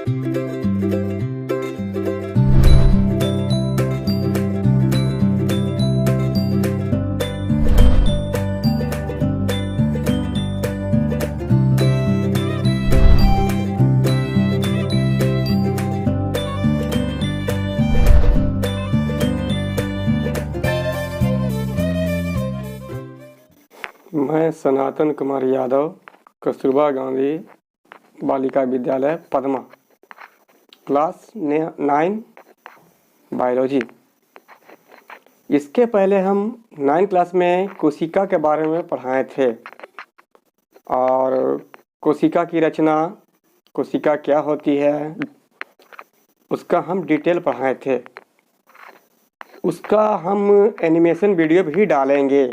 मैं सनातन Kumar Yadav, Kasturba Gandhi Balika Vidyalaya Padma, class 9 biology. इसके पहले हम 9 क्लास में कोशिका के बारे में पढ़ाए थे और कोशिका की रचना, कोशिका क्या होती है, उसका हम डिटेल पढ़ाए थे। उसका हम एनिमेशन वीडियो भी डालेंगे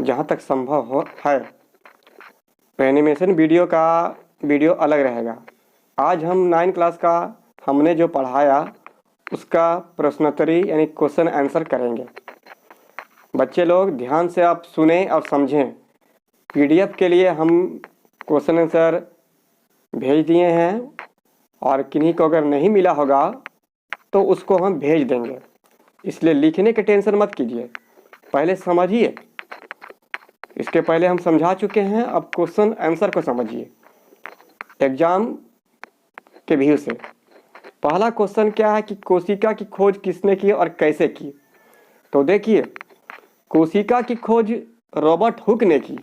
जहाँ तक संभव हो है। तो एनिमेशन वीडियो अलग रहेगा। आज हम 9 क्लास का हमने जो पढ़ाया उसका प्रश्नोत्तरी यानी क्वेश्चन आंसर करेंगे। बच्चे लोग ध्यान से आप सुने और समझें। पीडीएफ के लिए हम क्वेश्चन आंसर भेज दिए हैं और किन्हीं को अगर नहीं मिला होगा तो उसको हम भेज देंगे, इसलिए लिखने की टेंशन मत कीजिए, पहले समझिए। इसके पहले हम समझा चुके हैं, अब क्वेश्चन आंसर को समझिए एग्जाम के व्यू से। पहला क्वेश्चन क्या है कि कोशिका की खोज किसने की और कैसे की। तो देखिए, कोशिका की खोज रॉबर्ट हुक ने की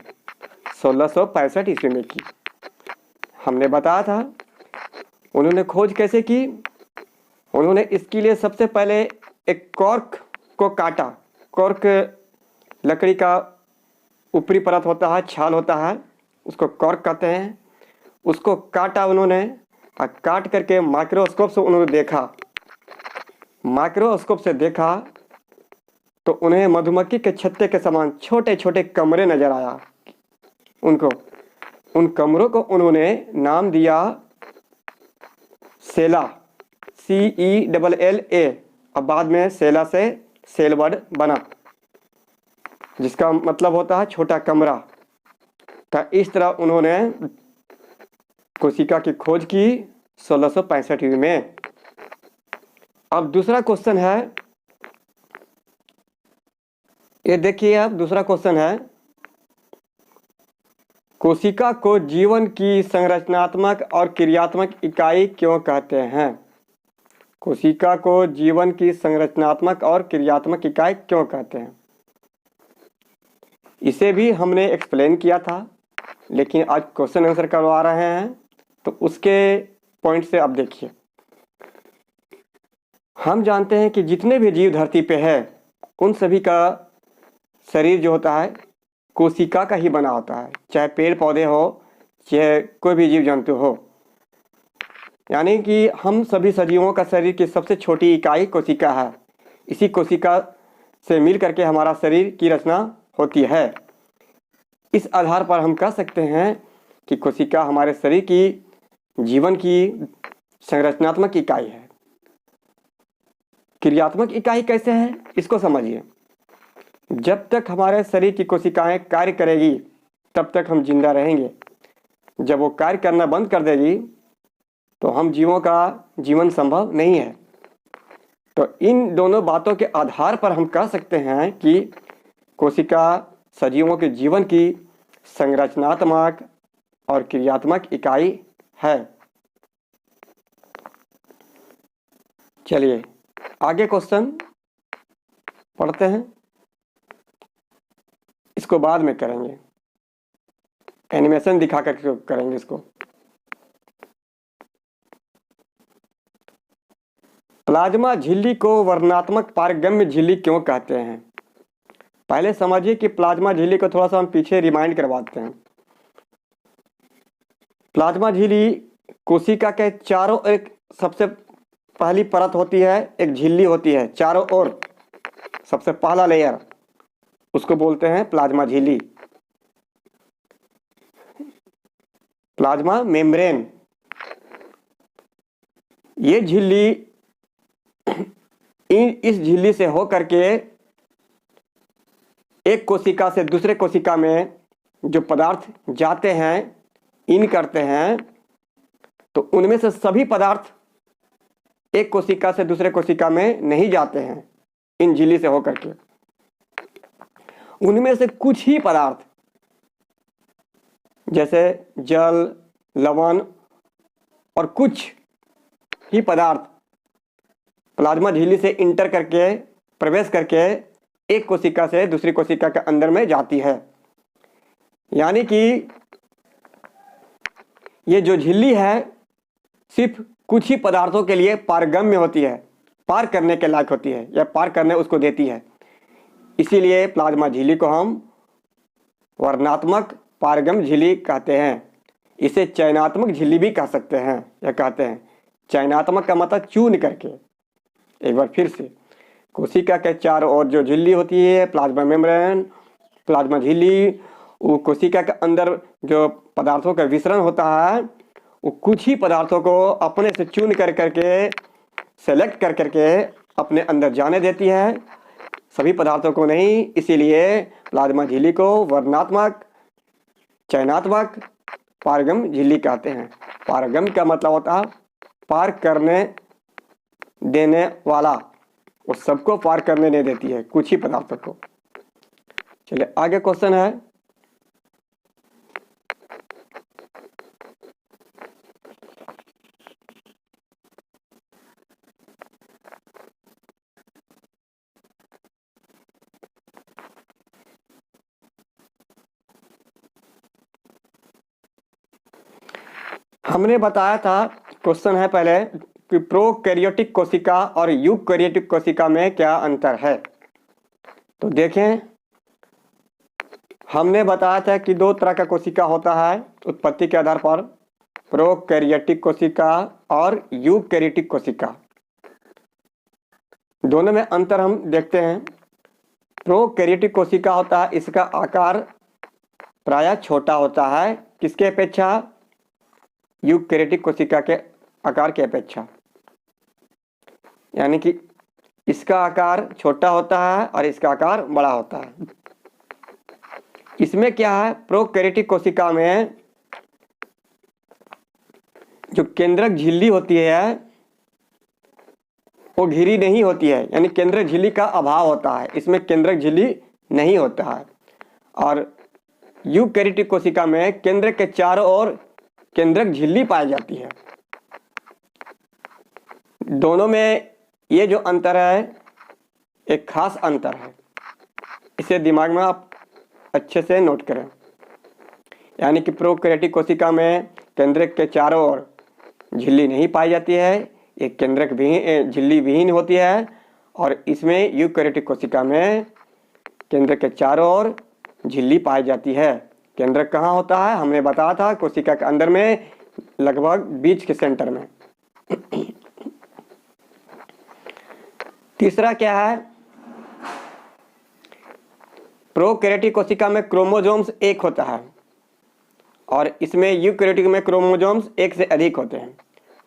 1665 ईस्वी में की। हमने बताया था उन्होंने खोज कैसे की। उन्होंने इसके लिए सबसे पहले एक कॉर्क को काटा। कॉर्क लकड़ी का ऊपरी परत होता है, छाल होता है, उसको कॉर्क कहते हैं। उसको काटा उन्होंने और काट करके माइक्रोस्कोप से उन्होंने देखा। माइक्रोस्कोप से देखा तो उन्हें मधुमक्खी के छत्ते के समान छोटे छोटे कमरे नजर आया उनको। उन कमरों को उन्होंने नाम दिया सेला, CELLA, और बाद में सेला से सेल वर्ड बना जिसका मतलब होता है छोटा कमरा। तो इस तरह उन्होंने कोशिका की खोज की 1665 में। अब दूसरा क्वेश्चन है, ये देखिए, अब दूसरा क्वेश्चन है, कोशिका को जीवन की संरचनात्मक और क्रियात्मक इकाई क्यों कहते हैं। कोशिका को जीवन की संरचनात्मक और क्रियात्मक इकाई क्यों कहते हैं, इसे भी हमने एक्सप्लेन किया था, लेकिन आज क्वेश्चन आंसर करवा रहे हैं तो उसके पॉइंट से अब देखिए। हम जानते हैं कि जितने भी जीव धरती पे है उन सभी का शरीर जो होता है कोशिका का ही बना होता है, चाहे पेड़ पौधे हो चाहे कोई भी जीव जंतु हो। यानी कि हम सभी सजीवों का शरीर की सबसे छोटी इकाई कोशिका है। इसी कोशिका से मिल करके हमारा शरीर की रचना होती है। इस आधार पर हम कह सकते हैं कि कोशिका हमारे शरीर की जीवन की संरचनात्मक इकाई है। क्रियात्मक इकाई कैसे है, इसको समझिए। जब तक हमारे शरीर की कोशिकाएं कार्य करेगी तब तक हम जिंदा रहेंगे। जब वो कार्य करना बंद कर देगी तो हम जीवों का जीवन संभव नहीं है। तो इन दोनों बातों के आधार पर हम कह सकते हैं कि कोशिका सजीवों के जीवन की संरचनात्मक और क्रियात्मक इकाई है। चलिए आगे क्वेश्चन पढ़ते हैं, इसको बाद में करेंगे, एनिमेशन दिखा कर करेंगे इसको। प्लाज्मा झिल्ली को वर्णनात्मक पारगम्य झिल्ली क्यों कहते हैं। पहले समझिए कि प्लाज्मा झिल्ली को थोड़ा सा हम पीछे रिमाइंड करवाते हैं। प्लाज्मा झिल्ली कोशिका के चारों एक सबसे पहली परत होती है, एक झिल्ली होती है चारों ओर, सबसे पहला लेयर, उसको बोलते हैं प्लाज्मा झिल्ली, प्लाज्मा मेम्ब्रेन। ये झिल्ली इस झिल्ली से होकर के एक कोशिका से दूसरे कोशिका में जो पदार्थ जाते हैं, इन करते हैं, तो उनमें से सभी पदार्थ एक कोशिका से दूसरे कोशिका में नहीं जाते हैं इन झिल्ली से होकर के। उनमें से कुछ ही पदार्थ जैसे जल, लवण और कुछ ही पदार्थ प्लाज्मा झिल्ली से इंटर करके प्रवेश करके एक कोशिका से दूसरी कोशिका के अंदर में जाती है। यानी कि ये जो झिल्ली है सिर्फ कुछ ही पदार्थों के लिए पारगम्य होती है, पार करने के लायक होती है या पार करने उसको देती है। इसीलिए प्लाज्मा झिल्ली को हम वर्णात्मक पारगम्य झिल्ली कहते हैं। इसे चयनात्मक झिल्ली भी कह सकते हैं या कहते हैं। चयनात्मक का मतलब चून करके। एक बार फिर से, कोशिका के चारों ओर जो झिल्ली होती है प्लाज्मा मेम्ब्रेन, प्लाज्मा झिल्ली, वो कोशिका के अंदर जो पदार्थों का विसरण होता है वो कुछ ही पदार्थों को अपने से चुन कर करके सेलेक्ट कर करके अपने अंदर जाने देती है, सभी पदार्थों को नहीं। इसीलिए प्लाज्मा झिल्ली को वर्णात्मक, चयनात्मक, पारगम्य झिल्ली कहते हैं। पारगम्य का मतलब होता है पार करने देने वाला, वो सबको पार करने नहीं देती है, कुछ ही पदार्थों को। चलिए आगे क्वेश्चन है, हमने बताया था, क्वेश्चन है पहले कि प्रोकैरियोटिक कोशिका और यूकैरियोटिक कोशिका में क्या अंतर है। तो देखें, हमने बताया था कि दो तरह का कोशिका होता है उत्पत्ति के आधार पर, प्रोकैरियोटिक कोशिका और यूकैरियोटिक कोशिका। दोनों में अंतर हम देखते हैं। प्रोकैरियोटिक कोशिका होता है, इसका आकार प्रायः छोटा होता है, किसके अपेक्षा? यूकैरियोटिक कोशिका के आकार की अपेक्षा। यानी कि इसका आकार छोटा होता है और इसका आकार बड़ा होता है। इसमें क्या है, प्रोकैरियोटिक कोशिका में जो केंद्रक झिल्ली होती है वो घिरी नहीं होती है, यानी केंद्रक झिल्ली का अभाव होता है, इसमें केंद्रक झिल्ली नहीं होता है। और यूकैरियोटिक कोशिका में केंद्रक के चारों ओर केंद्रक झिल्ली पाई जाती है। दोनों में ये जो अंतर है एक खास अंतर है, इसे दिमाग में आप अच्छे से नोट करें। यानी कि प्रोकैरियोटिक कोशिका में केंद्रक के चारों ओर झिल्ली नहीं पाई जाती है, एक केंद्रक विहीन, झिल्ली विहीन होती है। और इसमें यूकैरियोटिक कोशिका में केंद्रक के चारों ओर झिल्ली पाई जाती है। केंद्रक कहाँ होता है, हमने बताया था कोशिका के अंदर में, लगभग बीच के सेंटर में। तीसरा क्या है, प्रोकैरियोटिक कोशिका में क्रोमोसोम्स एक होता है और इसमें यूकैरियोटिक में क्रोमोसोम्स एक से अधिक होते हैं।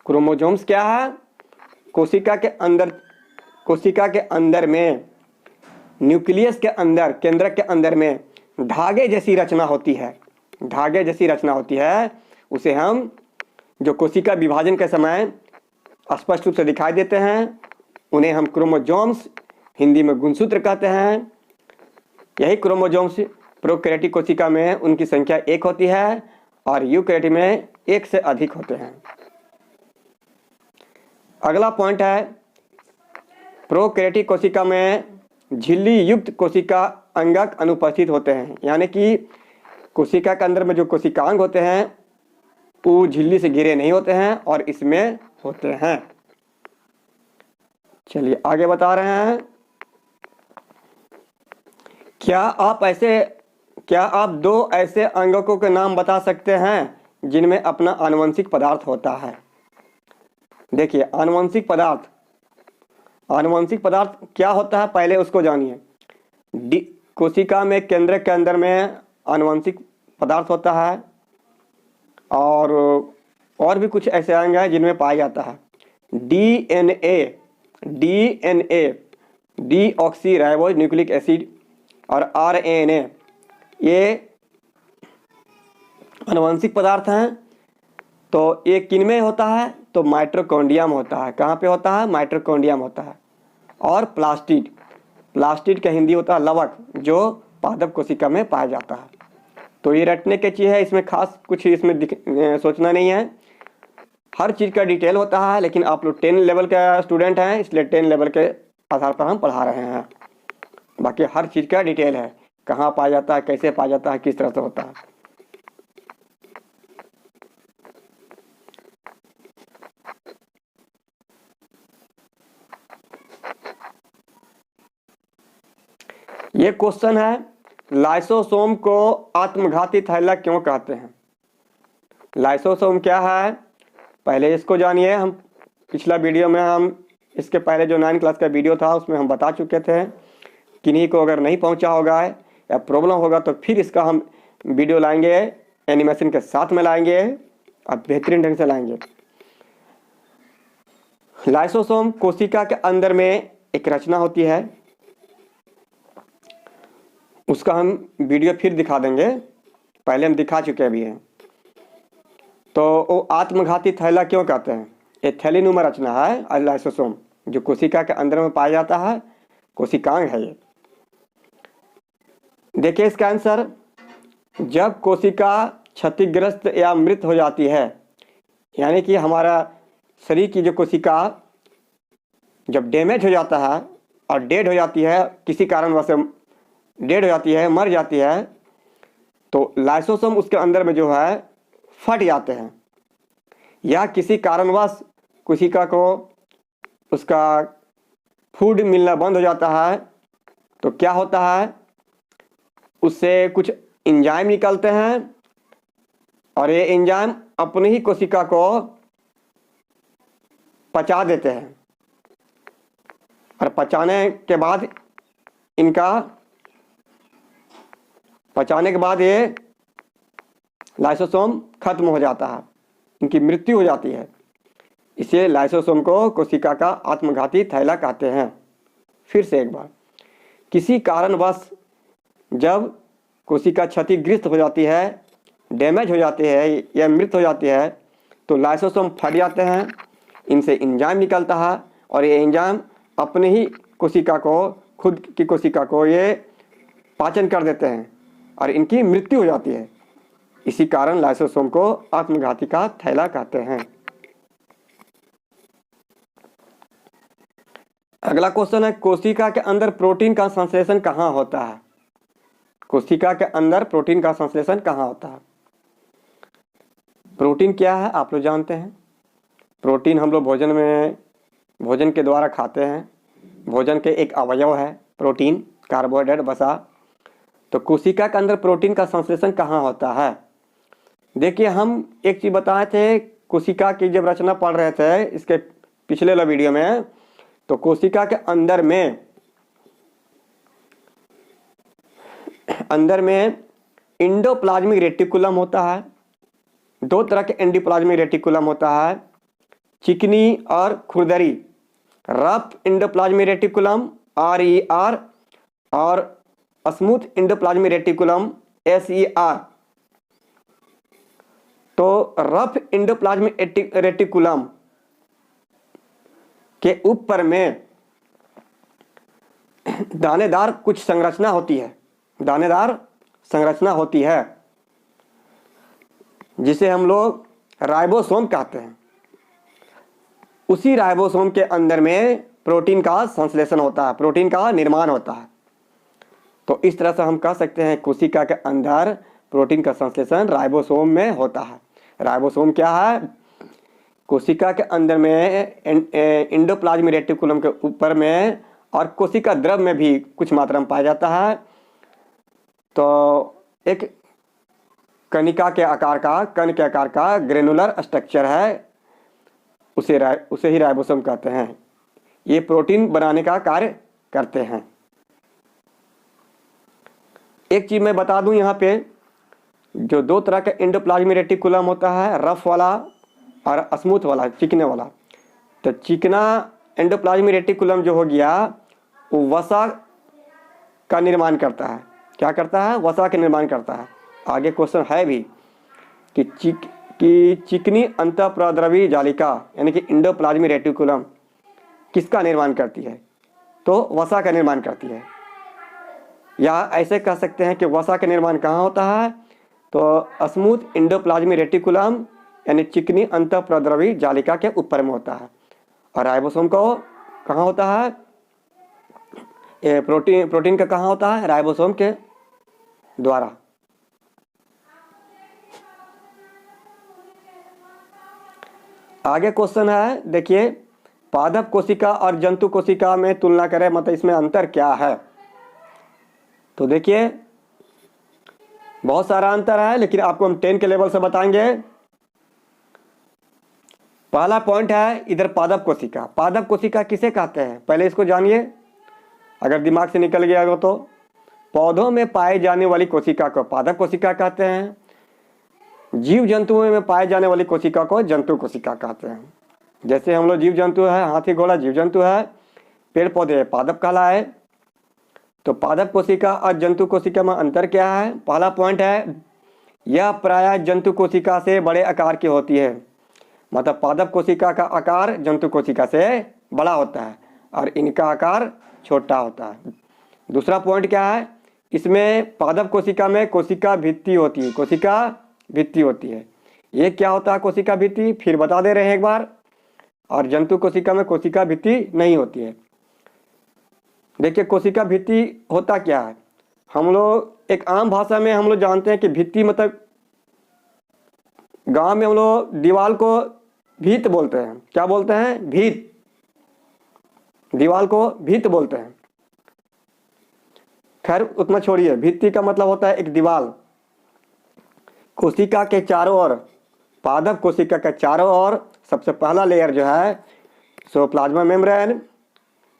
क्रोमोसोम्स क्या है, कोशिका के अंदर में, न्यूक्लियस के अंदर, केंद्रक के अंदर में धागे जैसी रचना होती है, धागे जैसी रचना होती है। उसे हम, जो कोशिका विभाजन के समय स्पष्ट रूप से दिखाई देते हैं, उन्हें हम क्रोमोसोम्स, हिंदी में गुणसूत्र कहते हैं। यही क्रोमोसोम्स प्रोकैरियोटिक कोशिका में उनकी संख्या एक होती है और यूकैरियोटिक में एक से अधिक होते हैं। अगला पॉइंट है, प्रोकैरियोटिक कोशिका में झिल्ली युक्त कोशिका अंगक अनुपस्थित होते हैं। यानी कि कोशिका के अंदर में जो कोशिकांग होते हैं वो झिल्ली से घिरे नहीं होते हैं और इसमें होते हैं। चलिए आगे बता रहे हैं, क्या आप दो ऐसे अंगकों के नाम बता सकते हैं जिनमें अपना आनुवंशिक पदार्थ होता है। देखिए, आनुवंशिक पदार्थ क्या होता है पहले उसको जानिए। कोशिका में केंद्रक के अंदर में आनुवंशिक पदार्थ होता है और भी कुछ ऐसे अंग हैं जिनमें पाया जाता है। DNA, deoxy ribose nucleic acid, और आरएनए, ये आनुवंशिक पदार्थ हैं तो ये किन में होता है? तो माइटोकॉन्ड्रिया में होता है। कहाँ पे होता है? माइटोकॉन्ड्रिया में होता है। और प्लास्टिड, प्लास्टिड का हिंदी होता है लवक, जो पादप कोशिका में पाया जाता है। तो ये रटने की चीज़ है, इसमें खास कुछ इसमें सोचना नहीं है। हर चीज़ का डिटेल होता है, लेकिन आप लोग 10 लेवल का स्टूडेंट हैं, इसलिए 10 लेवल के आधार पर हम पढ़ा रहे हैं। बाकी हर चीज़ का डिटेल है, कहाँ पाया जाता है, कैसे पाया जाता है, किस तरह से होता है। ये क्वेश्चन है, लाइसोसोम को आत्मघाती थैला क्यों कहते हैं? लाइसोसोम क्या है, पहले इसको जानिए। हम पिछला वीडियो में, हम इसके पहले जो 9 क्लास का वीडियो था उसमें हम बता चुके थे। किन्हीं को अगर नहीं पहुंचा होगा या प्रॉब्लम होगा तो फिर इसका हम वीडियो लाएंगे, एनिमेशन के साथ में लाएंगे और बेहतरीन ढंग से लाएंगे। लाइसोसोम कोशिका के अंदर में एक रचना होती है, उसका हम वीडियो फिर दिखा देंगे, पहले हम दिखा चुके भी हैं। तो वो आत्मघाती थैला क्यों कहते हैं? ये थैलीनुमा रचना है लाइसोसोम, जो कोशिका के अंदर में पाया जाता है, कोशिकांग है ये। देखिए इसका आंसर, जब कोशिका क्षतिग्रस्त या मृत हो जाती है, यानी कि हमारा शरीर की जो कोशिका जब डैमेज हो जाता है और डेड हो जाती है, किसी कारणवश डेड हो जाती है, मर जाती है, तो लाइसोसोम उसके अंदर में जो है फट जाते हैं, या किसी कारणवश कोशिका को उसका फूड मिलना बंद हो जाता है, तो क्या होता है, उससे कुछ एंजाइम निकलते हैं और ये एंजाइम अपनी ही कोशिका को पचा देते हैं, और पचाने के बाद ये लाइसोसोम खत्म हो जाता है, इनकी मृत्यु हो जाती है। इसलिए लाइसोसोम को कोशिका का आत्मघाती थैला कहते हैं। फिर से एक बार, किसी कारणवश जब कोशिका क्षतिग्रस्त हो जाती है, डैमेज हो जाती है या मृत हो जाती है, तो लाइसोसोम फट जाते हैं, इनसे एंजाइम निकलता है और ये एंजाइम अपने ही कोशिका को, खुद की कोशिका को ये पाचन कर देते हैं और इनकी मृत्यु हो जाती है। इसी कारण लाइसोसोम को आत्मघाती का थैला कहते हैं। अगला क्वेश्चन है, कोशिका के अंदर प्रोटीन का संश्लेषण कहाँ होता है? कोशिका के अंदर प्रोटीन का संश्लेषण कहाँ होता है? प्रोटीन क्या है आप लोग जानते हैं। प्रोटीन हम लोग भोजन के द्वारा खाते हैं, भोजन के एक अवयव है प्रोटीन, कार्बोहाइड्रेट, वसा। तो कोशिका के अंदर प्रोटीन का संश्लेषण कहाँ होता है? देखिए, हम एक चीज़ बताए थे, कोशिका की जब रचना पढ़ रहे थे इसके पिछले वाला वीडियो में, तो कोशिका के अंदर में एंडोप्लाज्मिक रेटिकुलम होता है। 2 तरह के एंडोप्लाज्मिक रेटिकुलम होता है, चिकनी और खुरदरी। रफ एंडोप्लाज्मिक रेटिकुलम RER और स्मूथ एंडोप्लाज्मिक रेटिकुलम SER। तो रफ एंडोप्लाज्मिक रेटिकुलम के ऊपर में दानेदार कुछ संरचना होती है, दानेदार संरचना होती है, जिसे हम लोग राइबोसोम कहते हैं। उसी राइबोसोम के अंदर में प्रोटीन का संश्लेषण होता है, प्रोटीन का निर्माण होता है। तो इस तरह से हम कह सकते हैं कोशिका के अंदर प्रोटीन का संश्लेषण राइबोसोम में होता है। राइबोसोम क्या है? कोशिका के अंदर में एंडोप्लाज्मिक रेटिकुलम के ऊपर में और कोशिका द्रव में भी कुछ मात्रा में पाया जाता है। तो एक कण के आकार का ग्रेनुलर स्ट्रक्चर है, उसे ही राइबोसोम कहते हैं। ये प्रोटीन बनाने का कार्य करते हैं। एक चीज मैं बता दूं यहाँ पे, जो 2 तरह का एंडोप्लाज्मिक रेटिकुलम होता है, रफ वाला और स्मूथ वाला, चिकने वाला। तो चिकना एंडोप्लाज्मिक रेटिकुलम जो हो गया, वो वसा का निर्माण करता है। क्या करता है? वसा का निर्माण करता है। आगे क्वेश्चन है भी कि कि चिकनी अंतःप्रद्रवी जालिका यानी कि इंडोप्लाज्मिक रेटिकुलम किसका निर्माण करती है? तो वसा का निर्माण करती है। या ऐसे कह सकते हैं कि वसा का निर्माण कहाँ होता है? तो स्मूथ इंडोप्लाज्मिक रेटिकुलम यानी चिकनी अंतःप्रद्रवी जालिका के ऊपर में होता है। और राइबोसोम को कहाँ होता है? प्रोटीन का कहाँ होता है? राइबोसोम के द्वारा। आगे क्वेश्चन है, देखिए, पादप कोशिका और जंतु कोशिका में तुलना करें, मतलब इसमें अंतर क्या है? तो देखिए बहुत सारा अंतर है, लेकिन आपको हम 10 के लेवल से बताएंगे। पहला पॉइंट है इधर पादप कोशिका। पादप कोशिका किसे कहते हैं पहले इसको जानिए, अगर दिमाग से निकल गया हो तो। पौधों में पाए जाने वाली कोशिका को पादप कोशिका कहते हैं। जीव जंतुओं में पाए जाने वाली कोशिका को जंतु कोशिका कहते हैं। जैसे हम लोग जीव जंतु है, हाथी घोड़ा जीव जंतु है, पेड़ पौधे पादप कहलाए। तो पादप कोशिका और जंतु कोशिका में अंतर क्या है? पहला पॉइंट है, यह प्रायः जंतु कोशिका से बड़े आकार की होती है। मतलब पादप कोशिका का आकार जंतु कोशिका से बड़ा होता है और इनका आकार छोटा होता है। दूसरा पॉइंट क्या है? इसमें पादप कोशिका में कोशिका भित्ति होती है। कोशिका भित्ति होती है। ये क्या होता है कोशिका भित्ति? फिर बता दे रहे हैं एक बार। और जंतु कोशिका में कोशिका भित्ति नहीं होती है। देखिए कोशिका भित्ति होता क्या है? हम लोग एक आम भाषा में हम लोग जानते हैं कि भित्ति मतलब गांव में हम लोग दीवार को भीत बोलते हैं। क्या बोलते हैं? भीत। दीवार को भीत बोलते हैं। खैर उतना छोड़िए, भित्ति का मतलब होता है एक दीवार। कोशिका के चारों ओर, पादप कोशिका के चारों ओर सबसे पहला लेयर जो है सो प्लाज्मा मेम्ब्रेन,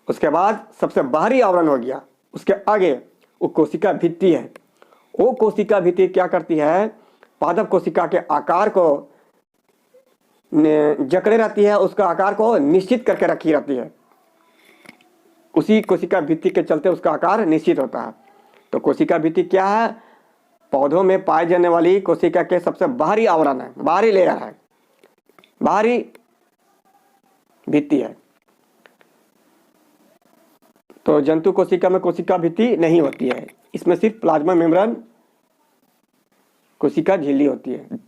उसके बाद सबसे बाहरी आवरण हो गया, उसके आगे वो कोशिका भित्ति है। वो कोशिका भित्ति क्या करती है? पादप कोशिका के आकार को जकड़े रहती है, उसका आकार को निश्चित करके रखी रहती है। उसी कोशिका भित्ति के चलते उसका आकार निश्चित होता है। तो कोशिका भित्ति क्या है? पौधों में पाए जाने वाली कोशिका के सबसे बाहरी आवरण है, बाहरी लेयर है, बाहरी भित्ति है। तो जंतु कोशिका में कोशिका भित्ति नहीं होती है। इसमें सिर्फ प्लाज्मा मेम्ब्रेन कोशिका झिल्ली होती है।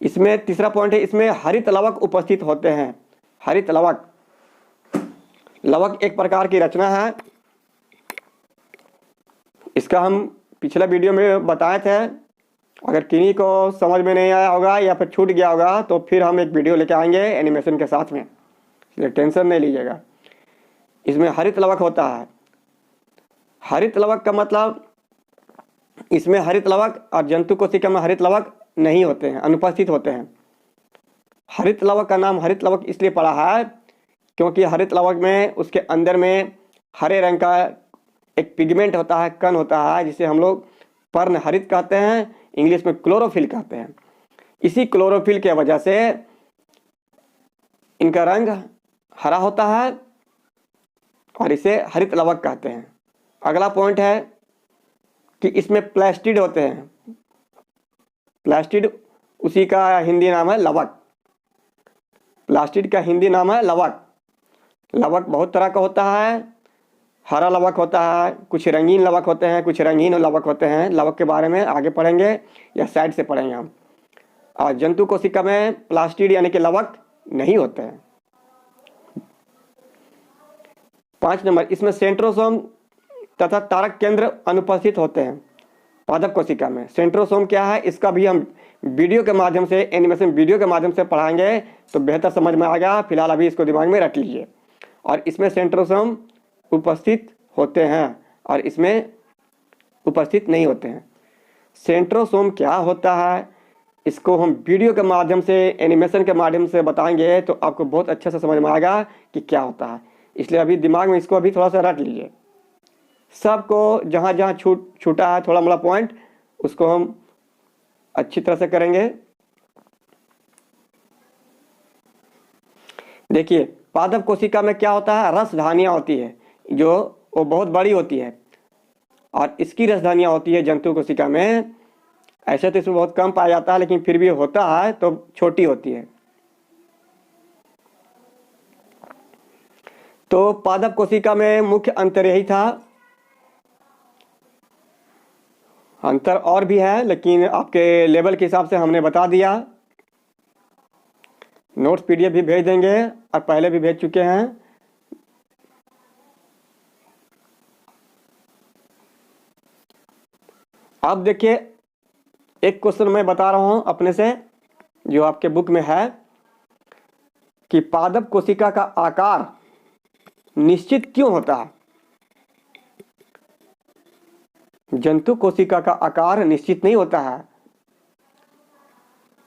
इसमें तीसरा पॉइंट है, इसमें हरित लवक उपस्थित होते हैं। हरित लवक, लवक एक प्रकार की रचना है। इसका हम पिछला वीडियो में बताए थे। अगर किन्हीं को समझ में नहीं आया होगा या फिर छूट गया होगा तो फिर हम एक वीडियो लेके आएंगे एनिमेशन के साथ में, इसलिए टेंशन नहीं लीजिएगा। इसमें हरित लवक होता है। हरित लवक का मतलब, इसमें हरित लवक और जंतु कोशिका में हरित लवक नहीं होते हैं, अनुपस्थित होते हैं। हरित लवक का नाम हरित लवक इसलिए पड़ा है क्योंकि हरित लवक में उसके अंदर में हरे रंग का एक पिगमेंट होता है, कण होता है, जिसे हम लोग पर्ण हरित कहते हैं, इंग्लिश में क्लोरोफिल कहते हैं। इसी क्लोरोफिल के वजह से इनका रंग हरा होता है और इसे हरित लवक कहते हैं। अगला पॉइंट है कि इसमें प्लास्टिड होते हैं। प्लास्टिड उसी का हिंदी नाम है लवक। प्लास्टिड का हिंदी नाम है लवक। लवक बहुत तरह का होता है। हरा लवक होता है, कुछ रंगीन लवक होते हैं, कुछ रंगीन लवक होते हैं। लवक के बारे में आगे पढ़ेंगे या साइड से पढ़ेंगे हम। और जंतु कोशिका में प्लास्टिड यानी कि लवक नहीं होते हैं। 5 नंबर, इसमें सेंट्रोसोम तथा तारक केंद्र अनुपस्थित होते हैं। पादप कोशिका में सेंट्रोसोम क्या है, इसका भी हम वीडियो के माध्यम से, एनिमेशन वीडियो के माध्यम से पढ़ाएंगे तो बेहतर समझ में आएगा। फिलहाल अभी इसको दिमाग में रख लीजिए। और इसमें सेंट्रोसोम उपस्थित होते हैं और इसमें उपस्थित नहीं होते हैं। सेंट्रोसोम क्या होता है इसको हम वीडियो के माध्यम से, एनिमेशन के माध्यम से बताएंगे तो आपको बहुत अच्छे से समझ में आएगा कि क्या होता है। इसलिए अभी दिमाग में इसको अभी थोड़ा सा रख लीजिए। सबको जहाँ जहाँ छूटा है थोड़ा मोड़ा पॉइंट, उसको हम अच्छी तरह से करेंगे। देखिए पादप कोशिका में क्या होता है, रसधानियाँ होती है जो वो बहुत बड़ी होती है और इसकी रसधानियाँ होती है जंतु कोशिका में ऐसे तो इसमें बहुत कम पाया जाता है, लेकिन फिर भी होता है तो छोटी होती है। तो पादप कोशिका में मुख्य अंतर यही था। अंतर और भी है, लेकिन आपके लेवल के हिसाब से हमने बता दिया। नोट्स पीडीएफ भी भेज देंगे और पहले भी भेज चुके हैं। अब देखिए, एक क्वेश्चन मैं बता रहा हूं अपने से, जो आपके बुक में है, कि पादप कोशिका का आकार निश्चित क्यों होता है। जंतु कोशिका का आकार निश्चित नहीं होता है,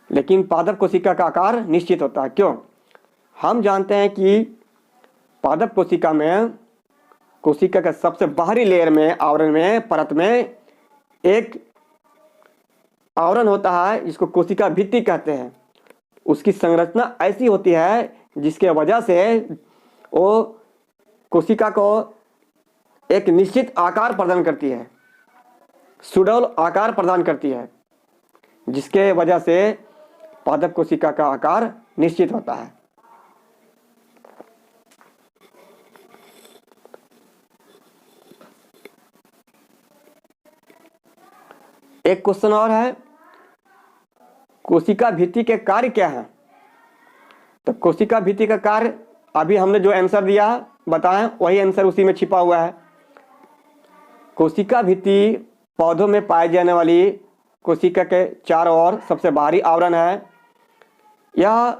लेकिन पादप कोशिका का आकार निश्चित होता है। क्यों? हम जानते हैं कि पादप कोशिका में, कोशिका के सबसे बाहरी लेयर में, आवरण में, परत में एक आवरण होता है जिसको कोशिका भित्ति कहते हैं। उसकी संरचना ऐसी होती है जिसके वजह से वो कोशिका को एक निश्चित आकार प्रदान करती है, सुडौल आकार प्रदान करती है, जिसके वजह से पादप कोशिका का आकार निश्चित होता है। एक क्वेश्चन और है, कोशिका भित्ति के कार्य क्या है। तो कोशिका भित्ति का कार्य, अभी हमने जो आंसर दिया बताएं, वही आंसर उसी में छिपा हुआ है। कोशिका भित्ति पौधों में पाई जाने वाली कोशिका के चारों ओर सबसे बाहरी आवरण है। यह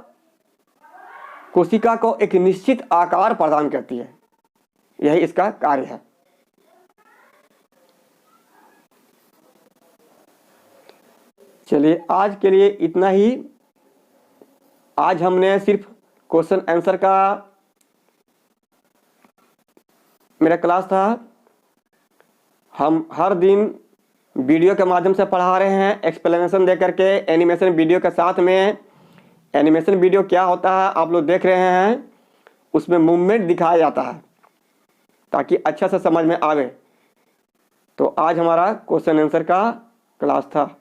कोशिका को एक निश्चित आकार प्रदान करती है, यही इसका कार्य है। चलिए, आज के लिए इतना ही। आज हमने सिर्फ क्वेश्चन आंसर का मेरा क्लास था। हम हर दिन वीडियो के माध्यम से पढ़ा रहे हैं, एक्सप्लेनेशन दे करके, एनिमेशन वीडियो के साथ में। एनिमेशन वीडियो क्या होता है आप लोग देख रहे हैं, उसमें मूवमेंट दिखाया जाता है ताकि अच्छा से समझ में आवे। तो आज हमारा क्वेश्चन आंसर का क्लास था।